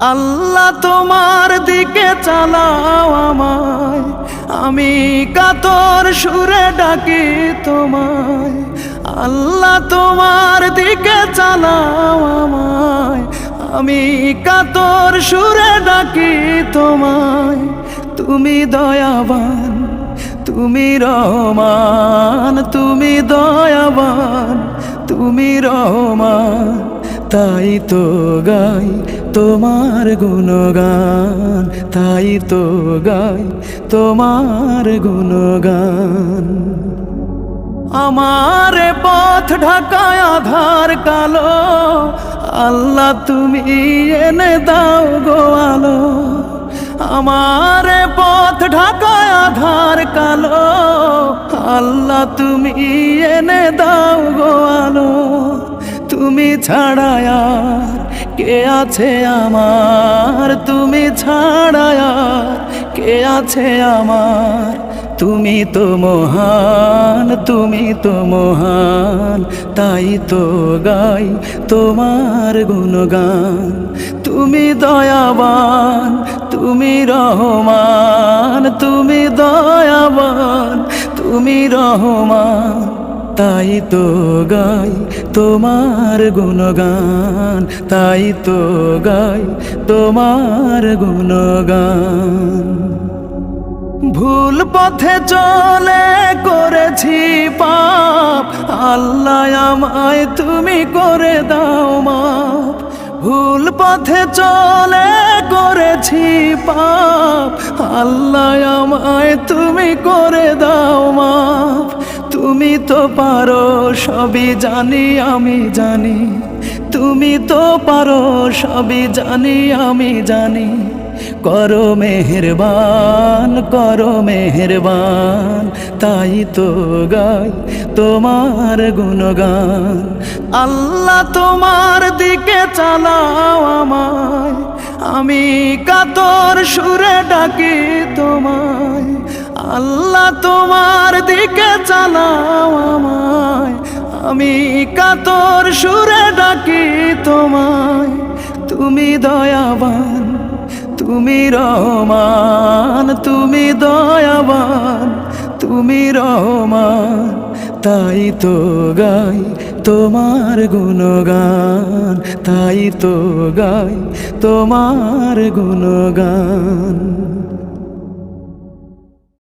আল্লাহ তোমার দিকে চালাও আমায়, আমি কাতর সুরে ডাকি তোমায়। আল্লাহ তোমার দিকে চালাও আমায়, আমি কাতর সুরে ডাকি তোমায়। তুমি দয়াবান, তুমি রহমান, তুমি দয়াবান, তুমি রহমান, তাই তো গাই তোমার গুণগান, তাই তো গাই তোমার গুণগান। আমার পথ ঢাকায় আধার কালো, আল্লাহ তুমি এনে দাও গো আলো। আমার পথ ঢাকায় আধার কালো, আল্লাহ তুমি এনে দাও গো আলো। তুমি ছাড়া আর কে আছে আমার, তুমি ছাড়া আর কে আছে আমার। তুমি তো মহান, তুমি তো মহান, তাই তো গাই তোমার গুণগান। তুমি দয়াবান, তুমি রহমান, তুমি দয়াবান, তুমি রহমান, তাই তো গাই তোমার গুণগান, তাই তো গাই তোমার গুণগান। ভুল পথে চলে করেছি পাপ, আল্লাহ আমায় তুমি করে দাও মাপ। ভুল পথে চলে করেছি পাপ, আল্লাহ আমায় তুমি করে দাও মাপ। তুমি তো পারো সবই জানি আমি জানি, তুমি তো পারো সবই জানি আমি জানি। করো মেহেরবান, করো মেহেরবান, তাই তো গাই তোমার গুণগান। আল্লাহ তোমার দিকে চালাও আমায়, আমি কাতর সুরে ডাকি তোমায়। আল্লাহ তোমার দিকে চালাও আমায়, আমি কাতর সুরে ডাকি তোমায়। তুমি দয়াবান, তুমি রহমান, তুমি দয়াবান, তুমি রহমান, তাই তো গাই তোমার গুণগান, তাই তো গাই তোমার গুণগান।